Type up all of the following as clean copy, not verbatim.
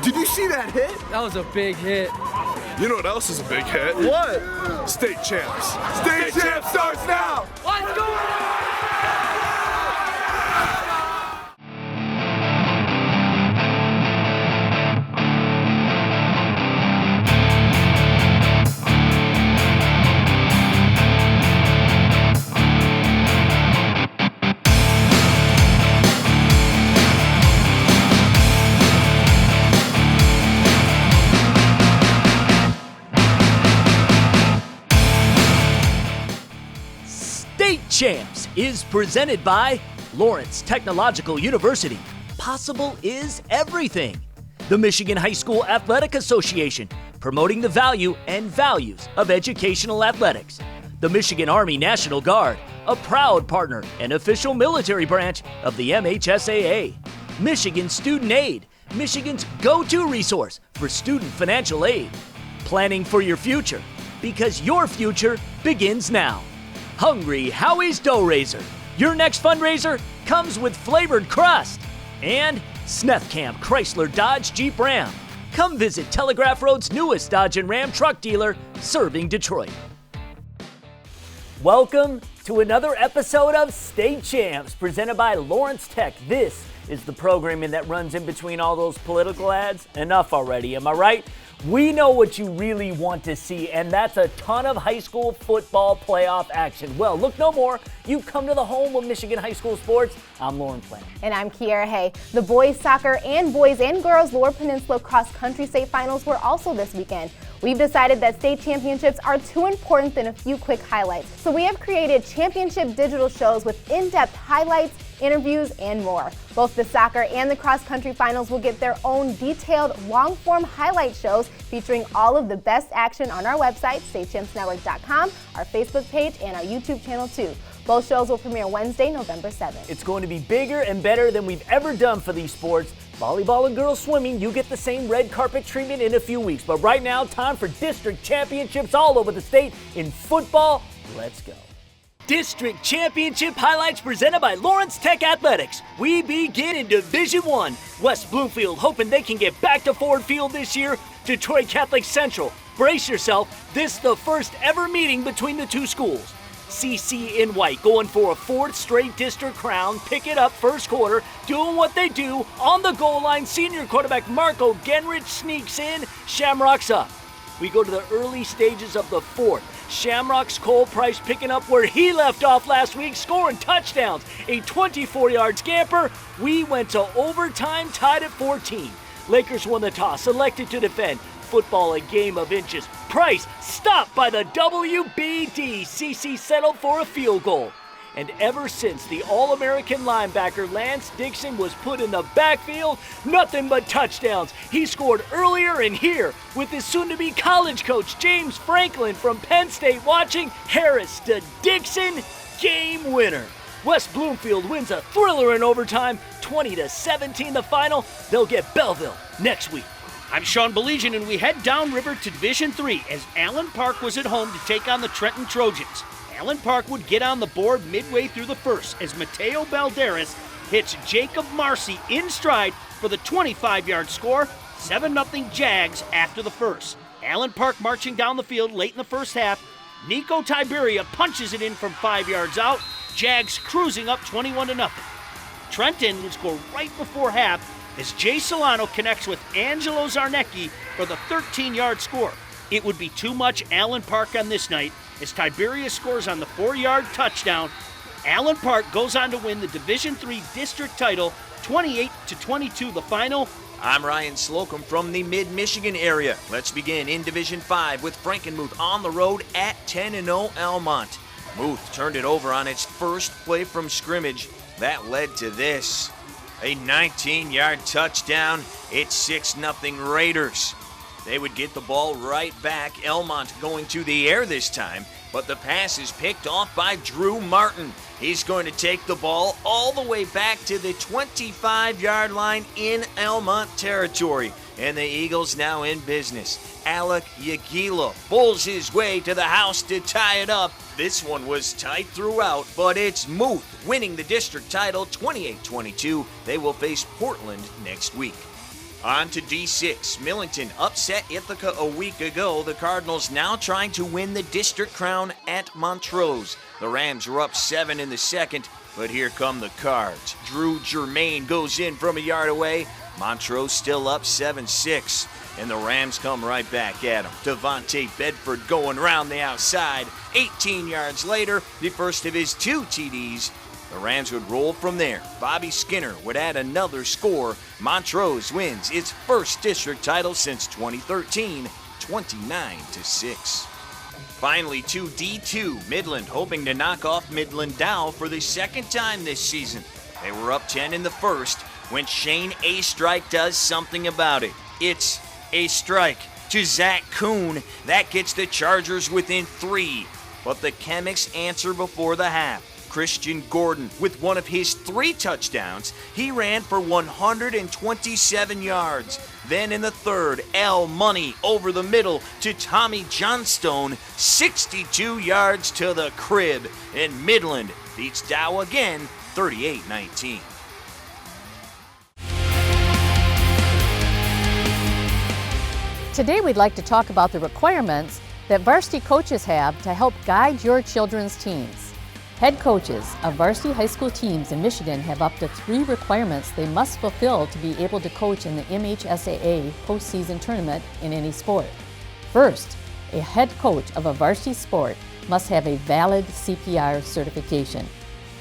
Did you see that hit? That was a big hit. You know what else is a big hit? What? State champs. State champs starts now! Let's go! CHAMPS is presented by Lawrence Technological University. Possible is everything. The Michigan High School Athletic Association, promoting the value and values of educational athletics. The Michigan Army National Guard, a proud partner and official military branch of the MHSAA. Michigan Student Aid, Michigan's go-to resource for student financial aid. Planning for your future, because your future begins now. Hungry Howie's Dough Raiser. Your next fundraiser comes with flavored crust. And Smethkamp Chrysler Dodge Jeep Ram. Come visit Telegraph Road's newest Dodge and Ram truck dealer, serving Detroit. Welcome to another episode of State Champs, presented by Lawrence Tech. This is the programming that runs in between all those political ads. Enough already, am I right? We know what you really want to see, and that's a ton of high school football playoff action. Well, look no more. You've come to the home of Michigan high school sports. I'm Lauren Flynn. And I'm Kiara Hay. The boys soccer and boys and girls Lower Peninsula cross country state finals were also this weekend. We've decided that state championships are too important than a few quick highlights. So we have created championship digital shows with in-depth highlights, interviews, and more. Both the soccer and the cross-country finals will get their own detailed, long-form highlight shows featuring all of the best action on our website, statechampsnetwork.com, our Facebook page, and our YouTube channel too. Both shows will premiere Wednesday, November 7th. It's going to be bigger and better than we've ever done for these sports. Volleyball and girls swimming, you get the same red carpet treatment in a few weeks. But right now, time for district championships all over the state. In football, let's go. District Championship highlights presented by Lawrence Tech Athletics. We begin in Division I. West Bloomfield hoping they can get back to Ford Field this year. Detroit Catholic Central. Brace yourself. This is the first ever meeting between the two schools. CC in white going for a fourth straight district crown. Pick it up first quarter. Doing what they do. On the goal line, senior quarterback Marco Genrich sneaks in. Shamrocks up. We go to the early stages of the fourth. Shamrock's Cole Price picking up where he left off last week, scoring touchdowns. A 24-yard scamper. We went to overtime, tied at 14. Lakers won the toss, elected to defend. Football a game of inches. Price stopped by the WBD. CC settled for a field goal. And ever since the All-American linebacker Lance Dixon was put in the backfield, nothing but touchdowns. He scored earlier and here with his soon-to-be college coach James Franklin from Penn State watching. Harris to Dixon, game winner. West Bloomfield wins a thriller in overtime, 20-17 the final. They'll get Belleville next week. I'm Sean Beligian, and we head downriver to Division III as Allen Park was at home to take on the Trenton Trojans. Allen Park would get on the board midway through the first as Mateo Balderas hits Jacob Marcy in stride for the 25-yard score, 7-0 Jags after the first. Allen Park marching down the field late in the first half. Nico Tiberia punches it in from 5 yards out. Jags cruising up 21-0. Trenton would score right before half as Jay Solano connects with Angelo Zarnecki for the 13-yard score. It would be too much Allen Park on this night as Tiberius scores on the 4-yard touchdown. Allen Park goes on to win the Division III district title, 28-22 the final. I'm Ryan Slocum from the Mid-Michigan area. Let's begin in Division 5 with Frankenmuth on the road at 10-0 Almont. Muth turned it over on its first play from scrimmage. That led to this. A 19-yard touchdown. It's 6-0 Raiders. They would get the ball right back. Elmont going to the air this time, but the pass is picked off by Drew Martin. He's going to take the ball all the way back to the 25-yard line in Elmont territory. And the Eagles now in business. Alec Yagila pulls his way to the house to tie it up. This one was tight throughout, but it's Muth winning the district title 28-22. They will face Portland next week. On to D6. Millington upset Ithaca a week ago. The Cardinals now trying to win the district crown at Montrose. The Rams were up 7 in the second, but here come the Cards. Drew Germain goes in from a yard away. Montrose still up 7-6, and the Rams come right back at him. Devontae Bedford going around the outside. 18 yards later, the first of his 2 TDs. The Rams would roll from there. Bobby Skinner would add another score. Montrose wins its first district title since 2013, 29-6. Finally, to D2, Midland hoping to knock off Midland Dow for the second time this season. They were up 10 in the first when Shane A. Strike does something about it. It's a strike to Zach Kuhn. That gets the Chargers within 3. But the Chemics answer before the half. Christian Gordon with one of his 3 touchdowns. He ran for 127 yards. Then in the third, L. Money over the middle to Tommy Johnstone. 62 yards to the crib. And Midland beats Dow again, 38-19. Today we'd like to talk about the requirements that varsity coaches have to help guide your children's teams. Head coaches of varsity high school teams in Michigan have up to 3 requirements they must fulfill to be able to coach in the MHSAA postseason tournament in any sport. First, a head coach of a varsity sport must have a valid CPR certification.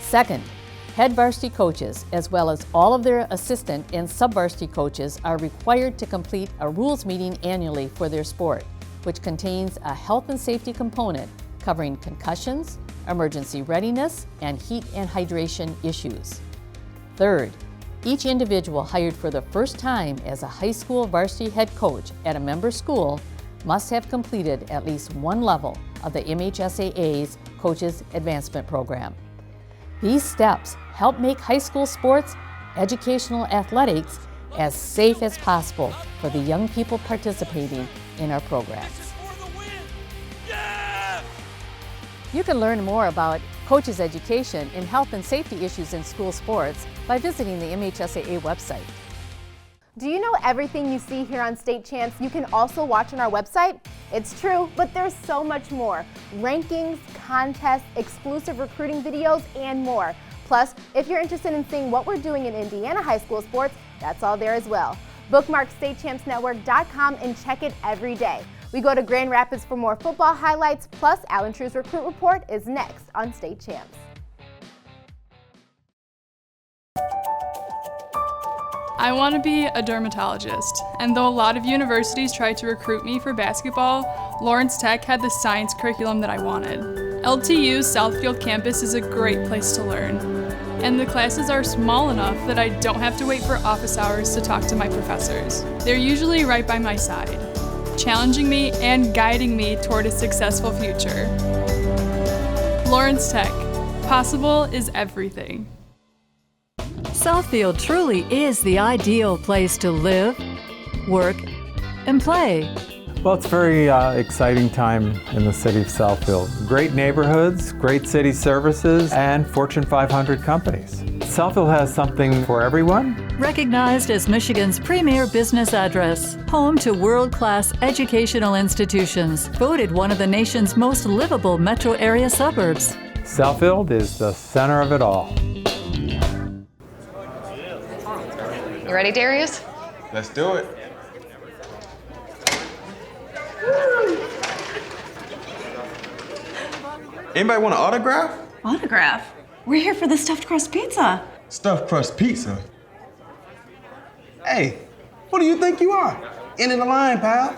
Second, head varsity coaches, as well as all of their assistant and sub-varsity coaches, are required to complete a rules meeting annually for their sport, which contains a health and safety component covering concussions, emergency readiness, and heat and hydration issues. Third, each individual hired for the first time as a high school varsity head coach at a member school must have completed at least 1 level of the MHSAA's Coaches Advancement Program. These steps help make high school sports, educational athletics, as safe as possible for the young people participating in our programs. You can learn more about coaches' education and health and safety issues in school sports by visiting the MHSAA website. Do you know everything you see here on State Champs you can also watch on our website? It's true, but there's so much more. Rankings, contests, exclusive recruiting videos, and more. Plus, if you're interested in seeing what we're doing in Indiana high school sports, that's all there as well. Bookmark StateChampsNetwork.com and check it every day. We go to Grand Rapids for more football highlights, plus Alan True's Recruit Report is next on State Champs. I want to be a dermatologist, and though a lot of universities tried to recruit me for basketball, Lawrence Tech had the science curriculum that I wanted. LTU's Southfield campus is a great place to learn, and the classes are small enough that I don't have to wait for office hours to talk to my professors. They're usually right by my side, challenging me and guiding me toward a successful future. Lawrence Tech, possible is everything. Southfield truly is the ideal place to live, work, and play. Well, it's a very exciting time in the city of Southfield. Great neighborhoods, great city services, and Fortune 500 companies. Southfield has something for everyone. Recognized as Michigan's premier business address, home to world-class educational institutions, voted one of the nation's most livable metro area suburbs. Southfield is the center of it all. You ready, Darius? Let's do it. Anybody want an autograph? Autograph? We're here for the stuffed crust pizza. Stuffed crust pizza? Hey, who do you think you are? End of the line, pal.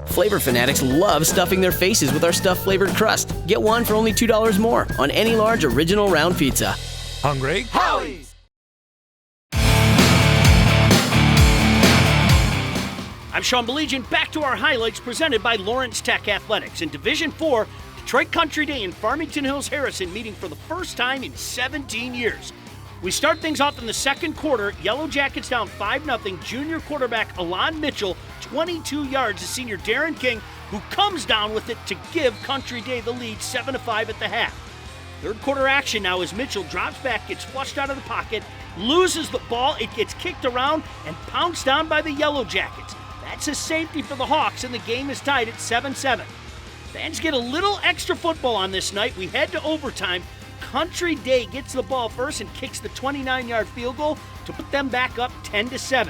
Flavor fanatics love stuffing their faces with our stuffed flavored crust. Get one for only $2 more on any large original round pizza. Hungry? Howie's! I'm Sean Belegian. Back to our highlights presented by Lawrence Tech Athletics. In Division 4, Detroit Country Day and Farmington Hills Harrison meeting for the first time in 17 years. We start things off in the second quarter. Yellow Jackets down 5-0. Junior quarterback Alon Mitchell, 22 yards to senior Darren King, who comes down with it to give Country Day the lead 7-5 at the half. Third quarter action now as Mitchell drops back, gets flushed out of the pocket, loses the ball. It gets kicked around and pounced on by the Yellow Jackets. That's a safety for the Hawks, and the game is tied at 7-7. Fans get a little extra football on this night. We head to overtime. Country Day gets the ball first and kicks the 29-yard field goal to put them back up 10-7.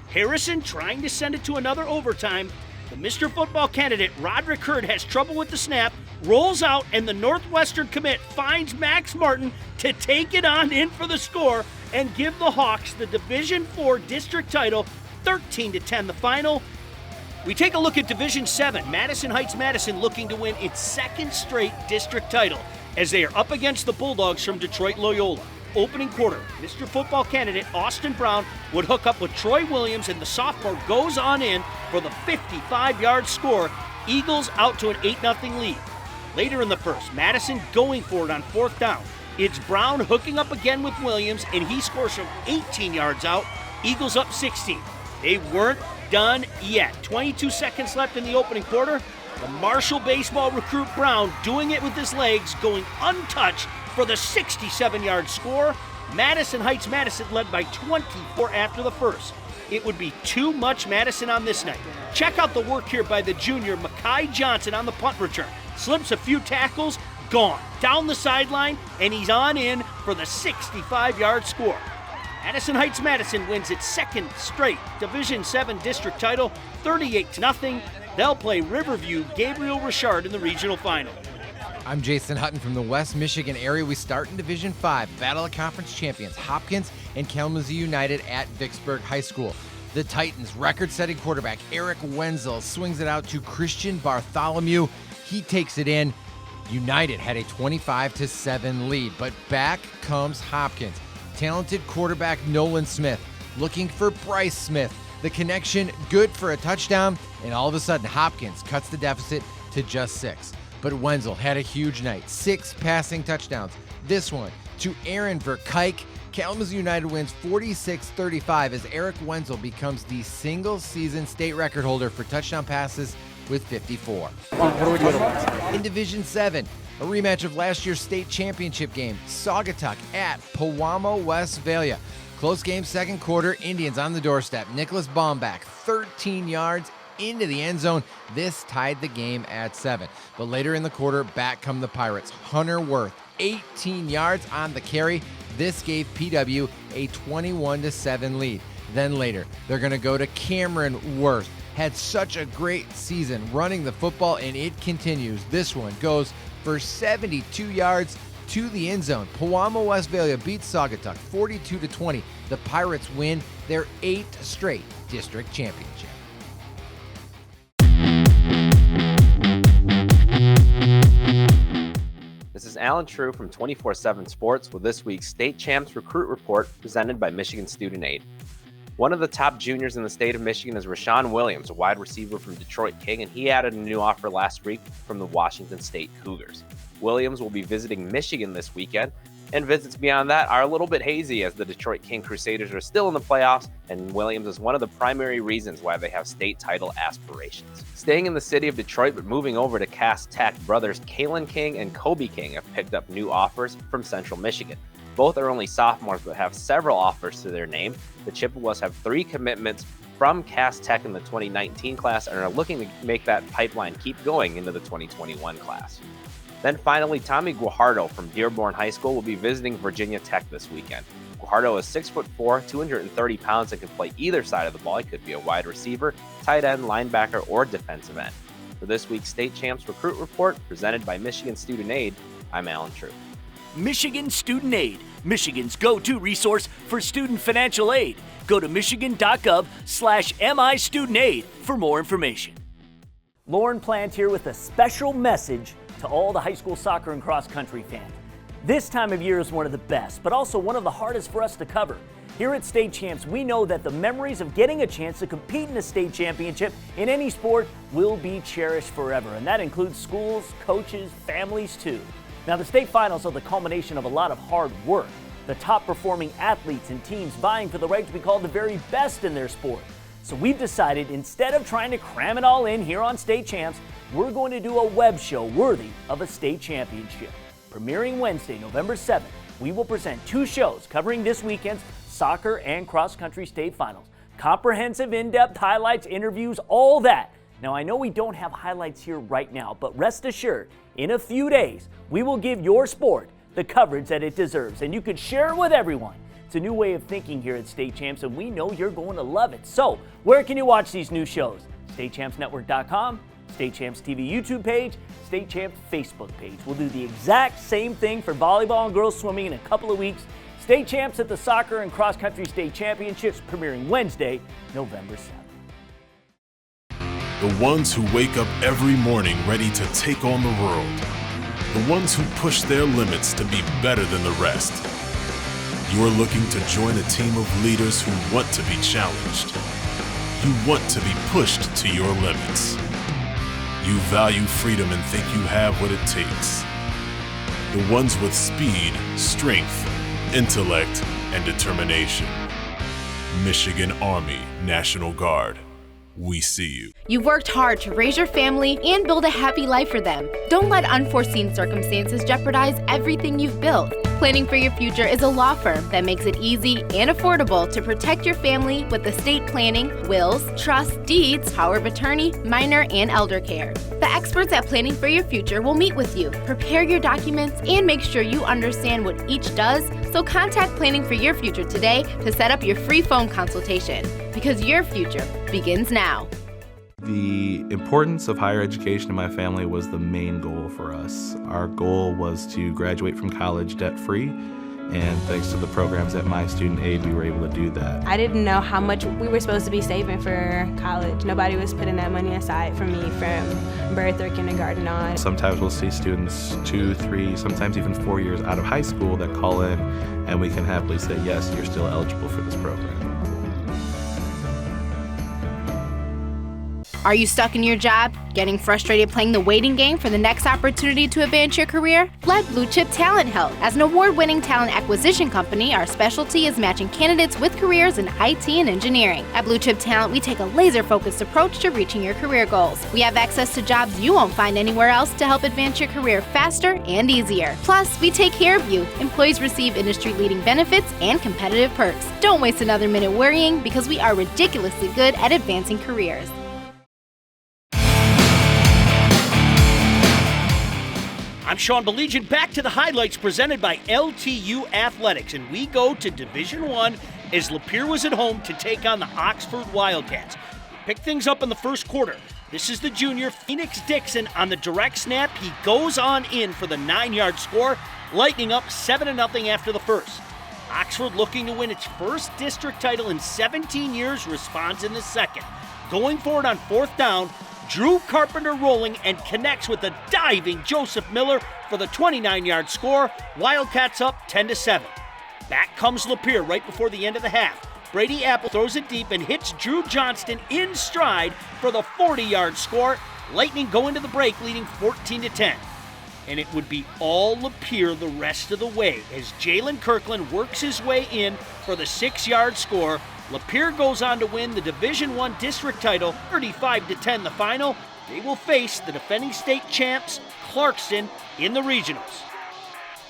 Harrison trying to send it to another overtime. The Mr. Football candidate, Roderick Hurd, has trouble with the snap, rolls out, and the Northwestern commit finds Max Martin to take it on in for the score and give the Hawks the Division IV district title, 13-10 the final. We take a look at Division 7. Madison Heights Madison looking to win its second straight district title as they are up against the Bulldogs from Detroit Loyola. Opening quarter, Mr. Football candidate Austin Brown would hook up with Troy Williams, and the sophomore goes on in for the 55-yard score. Eagles out to an 8-0 lead. Later in the first, Madison going for it on fourth down. It's Brown hooking up again with Williams, and he scores from 18 yards out. Eagles up 16. They weren't done yet. 22 seconds left in the opening quarter. The Marshall baseball recruit Brown doing it with his legs, going untouched for the 67-yard score. Madison Heights Madison led by 24 after the first. It would be too much Madison on this night. Check out the work here by the junior Makai Johnson on the punt return. Slips a few tackles, gone. Down the sideline, and he's on in for the 65-yard score. Madison Heights Madison wins its second straight Division 7 district title, 38-0. They'll play Riverview Gabriel Richard in the regional final. I'm Jason Hutton from the West Michigan area. We start in Division 5, Battle of Conference Champions, Hopkins and Kalamazoo United at Vicksburg High School. The Titans' record-setting quarterback Eric Wenzel swings it out to Christian Bartholomew. He takes it in. United had a 25-7 lead, but back comes Hopkins. Talented quarterback Nolan Smith looking for Bryce Smith. The connection good for a touchdown, and all of a sudden Hopkins cuts the deficit to just 6. But Wenzel had a huge night, 6 passing touchdowns. This one to Aaron Verkuyk. Kalamazoo United wins 46-35 as Eric Wenzel becomes the single-season state record holder for touchdown passes with 54. In Division 7, a rematch of last year's state championship game, Saugatuck at Pewamo Westphalia. Close game, second quarter, Indians on the doorstep. Nicholas Baumbach, 13 yards into the end zone. This tied the game at 7. But later in the quarter, back come the Pirates. Hunter Worth, 18 yards on the carry. This gave PW a 21-7 lead. Then later, they're going to go to Cameron Worth. Had such a great season running the football, and it continues. This one goes for 72 yards to the end zone. Pewamo Westphalia beats Saugatuck 42-20. The Pirates win their 8th straight district championship. This is Alan True from 24/7 Sports with this week's State Champs Recruit Report presented by Michigan Student Aid. One of the top juniors in the state of Michigan is Rashawn Williams, a wide receiver from Detroit King, and he added a new offer last week from the Washington State Cougars. Williams will be visiting Michigan this weekend, and visits beyond that are a little bit hazy as the Detroit King Crusaders are still in the playoffs, and Williams is one of the primary reasons why they have state title aspirations. Staying in the city of Detroit but moving over to Cass Tech, brothers Kalen King and Kobe King have picked up new offers from Central Michigan. Both are only sophomores but have several offers to their name. The Chippewas have 3 commitments from Cass Tech in the 2019 class and are looking to make that pipeline keep going into the 2021 class. Then finally, Tommy Guajardo from Dearborn High School will be visiting Virginia Tech this weekend. Guajardo is 6'4", 230 pounds, and can play either side of the ball. He could be a wide receiver, tight end, linebacker, or defensive end. For this week's State Champs Recruit Report, presented by Michigan Student Aid, I'm Alan True. Michigan Student Aid, Michigan's go-to resource for student financial aid. Go to michigan.gov/MIStudentAid for more information. Lauren Plant here with a special message to all the high school soccer and cross-country fans. This time of year is one of the best, but also one of the hardest for us to cover. Here at State Champs, we know that the memories of getting a chance to compete in a state championship in any sport will be cherished forever, and that includes schools, coaches, families too. Now, the state finals are the culmination of a lot of hard work. The top performing athletes and teams vying for the right to be called the very best in their sport. So we've decided, instead of trying to cram it all in here on State Champs, we're going to do a web show worthy of a state championship. Premiering Wednesday, November 7th, we will present 2 shows covering this weekend's soccer and cross-country state finals. Comprehensive, in-depth highlights, interviews, all that. Now, I know we don't have highlights here right now, but rest assured, in a few days, we will give your sport the coverage that it deserves, and you can share it with everyone. It's a new way of thinking here at State Champs, and we know you're going to love it. So, where can you watch these new shows? StateChampsNetwork.com, State Champs TV YouTube page, State Champs Facebook page. We'll do the exact same thing for volleyball and girls swimming in a couple of weeks. State Champs at the Soccer and Cross Country State Championships premiering Wednesday, November 7th. The ones who wake up every morning ready to take on the world. The ones who push their limits to be better than the rest. You're looking to join a team of leaders who want to be challenged. You want to be pushed to your limits. You value freedom and think you have what it takes. The ones with speed, strength, intellect, and determination. Michigan Army National Guard. We see you. You've worked hard to raise your family and build a happy life for them. Don't let unforeseen circumstances jeopardize everything you've built. Planning for Your Future is a law firm that makes it easy and affordable to protect your family with estate planning, wills, trusts, deeds, power of attorney, minor and elder care. The experts at Planning for Your Future will meet with you, prepare your documents, and make sure you understand what each does. So contact Planning for Your Future today to set up your free phone consultation, because your future begins now. The importance of higher education in my family was the main goal for us. Our goal was to graduate from college debt-free, and thanks to the programs at My Student Aid, we were able to do that. I didn't know how much we were supposed to be saving for college. Nobody was putting that money aside for me from birth or kindergarten on. Sometimes we'll see students 2, 3, sometimes even 4 years out of high school that call in, and we can happily say, yes, you're still eligible for this program. Are you stuck in your job? Getting frustrated playing the waiting game for the next opportunity to advance your career? Let Blue Chip Talent help. As an award-winning talent acquisition company, our specialty is matching candidates with careers in IT and engineering. At Blue Chip Talent, we take a laser-focused approach to reaching your career goals. We have access to jobs you won't find anywhere else to help advance your career faster and easier. Plus, we take care of you. Employees receive industry-leading benefits and competitive perks. Don't waste another minute worrying, because we are ridiculously good at advancing careers. I'm Sean Belegian, back to the highlights presented by LTU Athletics, and we go to Division I as Lapeer was at home to take on the Oxford Wildcats. Pick things up in the first quarter. This is the junior Phoenix Dixon on the direct snap. He goes on in for the 9-yard score, Lightning up 7-0 after the first. Oxford, looking to win its first district title in 17 years, responds in the second. Going forward on fourth down, Drew Carpenter rolling and connects with a diving Joseph Miller for the 29-yard score. Wildcats up 10-7. Back comes Lapeer right before the end of the half. Brady Apple throws it deep and hits Drew Johnston in stride for the 40-yard score. Lightning go into the break, leading 14-10. And it would be all Lapeer the rest of the way as Jalen Kirkland works his way in for the 6-yard score. Lapeer goes on to win the Division I district title, 35-10 the final. They will face the defending state champs, Clarkston, in the regionals.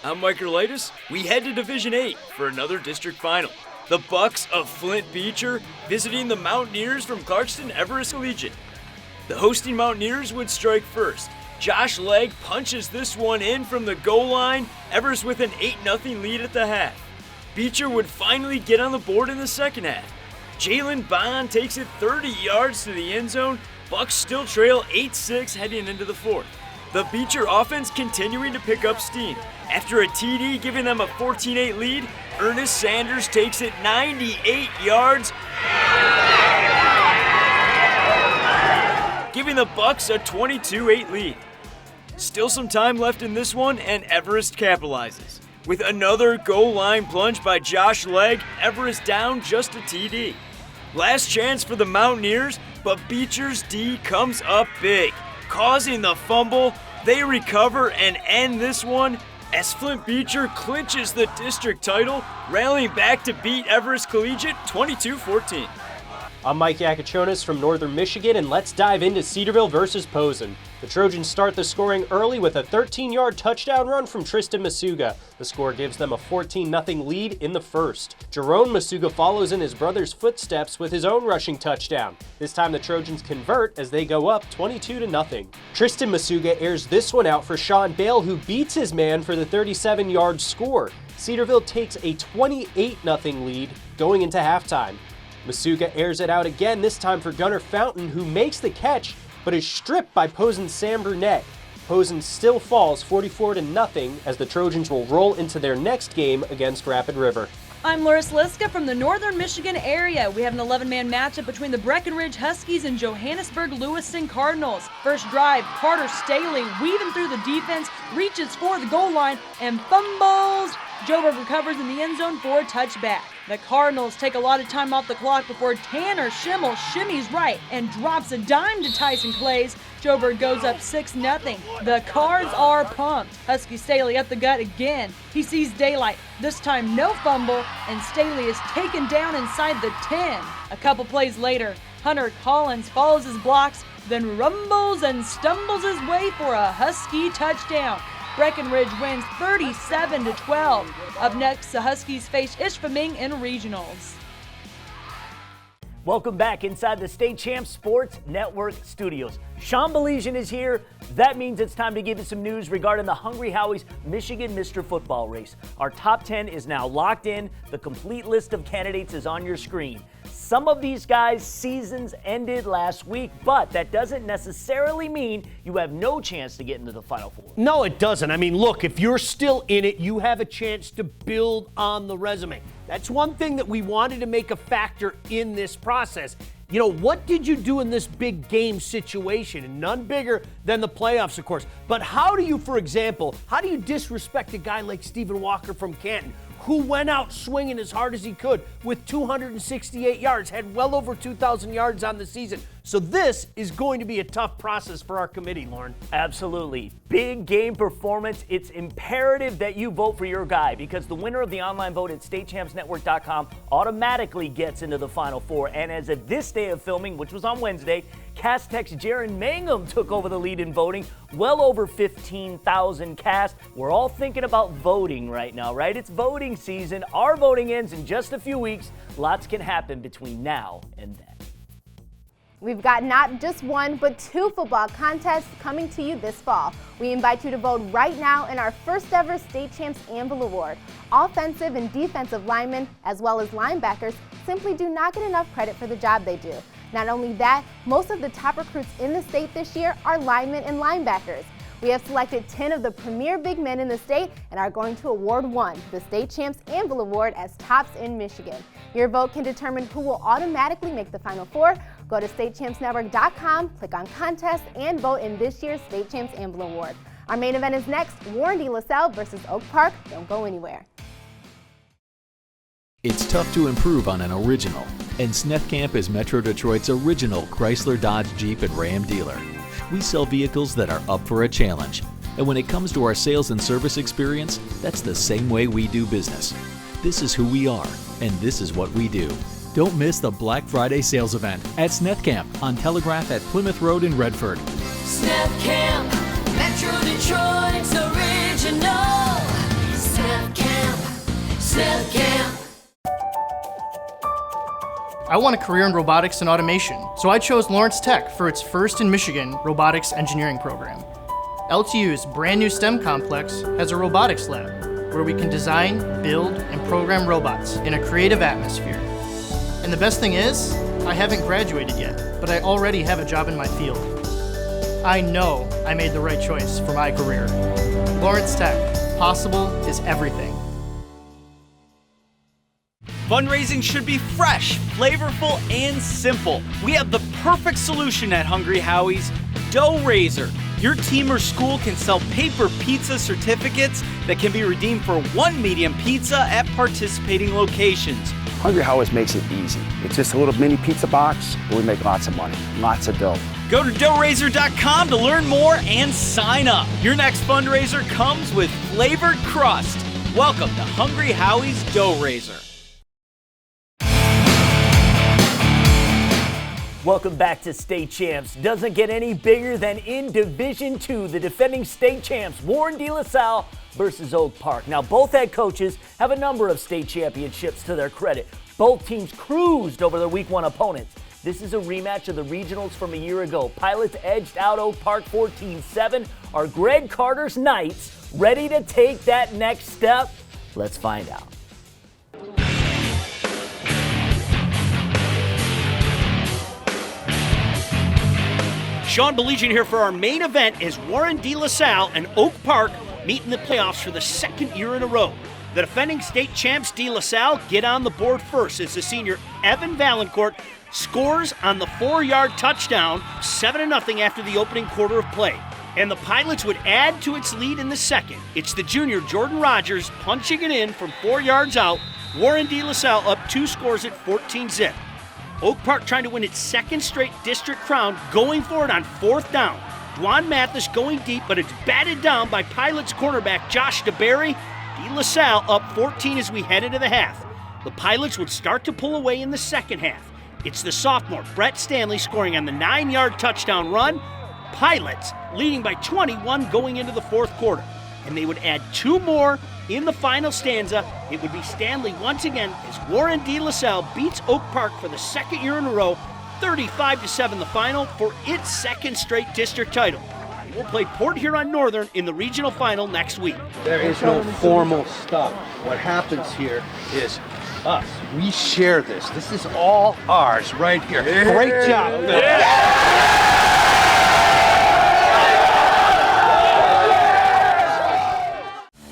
I'm Mike Erlitis. We head to Division 8 for another district final. The Bucks of Flint Beecher visiting the Mountaineers from Clarkston Everest Collegiate. The hosting Mountaineers would strike first. Josh Legg punches this one in from the goal line, Everest with an 8-0 lead at the half. Beecher would finally get on the board in the second half. Jalen Bond takes it 30 yards to the end zone. Bucks still trail 8-6 heading into the fourth. The Beecher offense continuing to pick up steam. After a TD giving them a 14-8 lead, Ernest Sanders takes it 98 yards, giving the Bucks a 22-8 lead. Still some time left in this one, and Everest capitalizes. With another goal line plunge by Josh Legg, Everest down just a TD. Last chance for the Mountaineers, but Beecher's D comes up big, causing the fumble. They recover and end this one as Flint Beecher clinches the district title, rallying back to beat Everest Collegiate 22-14. I'm Mike Yakachonis from Northern Michigan, and let's dive into Cedarville versus Posen. The Trojans start the scoring early with a 13-yard touchdown run from Tristan Masuga. The score gives them a 14-0 lead in the first. Jerome Masuga follows in his brother's footsteps with his own rushing touchdown. This time the Trojans convert as they go up 22-0. Tristan Masuga airs this one out for Sean Bale, who beats his man for the 37-yard score. Cedarville takes a 28-0 lead going into halftime. Masuga airs it out again, this time for Gunnar Fountain, who makes the catch but is stripped by Posen's Sam Burnett. Posen still falls 44-0 as the Trojans will roll into their next game against Rapid River. I'm Loris Liska from the Northern Michigan area. We have an 11-man matchup between the Breckenridge Huskies and Johannesburg Lewiston Cardinals. First drive, Carter Staley weaving through the defense, reaches for the goal line and fumbles. Joburg recovers in the end zone for a touchback. The Cardinals take a lot of time off the clock before Tanner Schimmel shimmies right and drops a dime to Tyson Clays. Joburg goes up 6-0. The Cards are pumped. Husky Staley up the gut again. He sees daylight. This time no fumble, and Staley is taken down inside the 10. A couple plays later, Hunter Collins follows his blocks, then rumbles and stumbles his way for a Husky touchdown. Breckenridge wins 37-12. Up next, the Huskies face Ishpeming in regionals. Welcome back inside the State Champs Sports Network studios. Sean Belizean is here. That means it's time to give you some news regarding the Hungry Howie's Michigan Mr. Football race. Our top 10 is now locked in. The complete list of candidates is on your screen. Some of these guys' seasons ended last week, but that doesn't necessarily mean you have no chance to get into the Final Four. No, it doesn't. I mean, look, if you're still in it, you have a chance to build on the resume. That's one thing that we wanted to make a factor in this process. You know, what did you do in this big game situation? And none bigger than the playoffs, of course. But how do you, for example, how do you disrespect a guy like Stephen Walker from Canton, who went out swinging as hard as he could with 268 yards, had well over 2,000 yards on the season? So this is going to be a tough process for our committee, Lauren. Absolutely. Big game performance. It's imperative that you vote for your guy because the winner of the online vote at statechampsnetwork.com automatically gets into the Final Four. And as of this day of filming, which was on Wednesday, Cast Tech's Jaron Mangum took over the lead in voting. Well over 15,000 cast. We're all thinking about voting right now, right? It's voting season. Our voting ends in just a few weeks. Lots can happen between now and then. We've got not just one, but two football contests coming to you this fall. We invite you to vote right now in our first ever State Champs Anvil Award. Offensive and defensive linemen, as well as linebackers, simply do not get enough credit for the job they do. Not only that, most of the top recruits in the state this year are linemen and linebackers. We have selected 10 of the premier big men in the state and are going to award one, the State Champs Anvil Award, as tops in Michigan. Your vote can determine who will automatically make the Final Four. Go to statechampsnetwork.com, click on contest, and vote in this year's State Champs Anvil Award. Our main event is next, Warren D. LaSalle versus Oak Park. Don't go anywhere. It's tough to improve on an original, and Snethcamp is Metro Detroit's original Chrysler, Dodge, Jeep, and Ram dealer. We sell vehicles that are up for a challenge, and when it comes to our sales and service experience, that's the same way we do business. This is who we are, and this is what we do. Don't miss the Black Friday sales event at Snethcamp on Telegraph at Plymouth Road in Redford. Snethcamp, Metro Detroit's original. Snethcamp. I want a career in robotics and automation, so I chose Lawrence Tech for its first in Michigan robotics engineering program. LTU's brand new STEM complex has a robotics lab where we can design, build, and program robots in a creative atmosphere. And the best thing is, I haven't graduated yet, but I already have a job in my field. I know I made the right choice for my career. Lawrence Tech, possible is everything. Fundraising should be fresh, flavorful, and simple. We have the perfect solution at Hungry Howie's, Dough Raiser. Your team or school can sell paper pizza certificates that can be redeemed for one medium pizza at participating locations. Hungry Howie's makes it easy. It's just a little mini pizza box, but we make lots of money, lots of dough. Go to doughraiser.com to learn more and sign up. Your next fundraiser comes with flavored crust. Welcome to Hungry Howie's Dough Raiser. Welcome back to State Champs. Doesn't get any bigger than in Division II, the defending state champs, Warren De La Salle versus Oak Park. Now, both head coaches have a number of state championships to their credit. Both teams cruised over their Week 1 opponents. This is a rematch of the regionals from a year ago. Pilots edged out Oak Park 14-7. Are Greg Carter's Knights ready to take that next step? Let's find out. Sean Beligian here for our main event as Warren De La Salle and Oak Park meet in the playoffs for the second year in a row. The defending state champs De La Salle get on the board first as the senior Evan Valancourt scores on the 4-yard touchdown, 7-0 after the opening quarter of play. And the Pilots would add to its lead in the second. It's the junior Jordan Rogers punching it in from 4 yards out. Warren De La Salle up 2 scores at 14-0. Oak Park trying to win its second straight district crown, going for it on 4th down. Dwan Mathis going deep, but it's batted down by Pilots cornerback Josh DeBerry. De La Salle up 14 as we head into the half. The Pilots would start to pull away in the second half. It's the sophomore Brett Stanley scoring on the 9-yard touchdown run. Pilots leading by 21 going into the 4th quarter. And they would add 2 more in the final stanza. It would be Stanley once again as Warren De La Salle beats Oak Park for the second year in a row, 35-7 the final for its second straight district title. They will play Port Huron Northern in the regional final next week. There is no formal stuff. What happens here is us. We share this. This is all ours right here. Great job.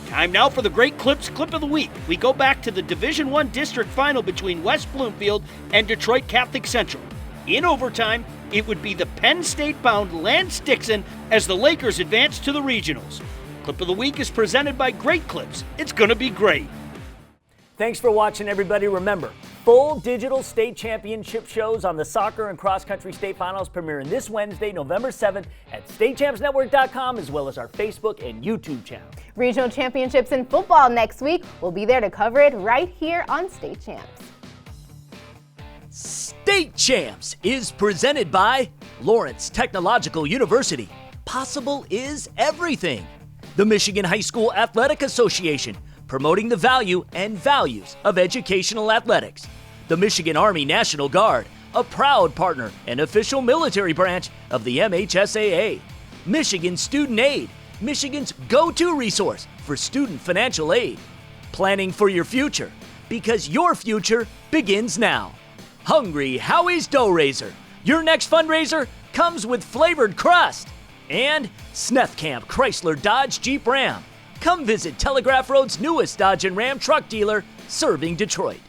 Time now for the Great Clips Clip of the Week. We go back to the Division I district final between West Bloomfield and Detroit Catholic Central. In overtime, it would be the Penn State-bound Lance Dixon as the Lakers advance to the regionals. Clip of the Week is presented by Great Clips. It's gonna be great. Thanks for watching, everybody. Remember, full digital state championship shows on the soccer and cross-country state finals premiering this Wednesday, November 7th at statechampsnetwork.com, as well as our Facebook and YouTube channel. Regional championships in football next week. We'll be there to cover it right here on State Champs. State Champs is presented by Lawrence Technological University. Possible is everything. The Michigan High School Athletic Association, promoting the value and values of educational athletics. The Michigan Army National Guard, a proud partner and official military branch of the MHSAA. Michigan Student Aid, Michigan's go-to resource for student financial aid. Planning for your future, because your future begins now. Hungry Howie's Dough Raiser, your next fundraiser comes with flavored crust. And Sneth Camp Chrysler Dodge Jeep Ram. Come visit Telegraph Road's newest Dodge and Ram truck dealer, serving Detroit.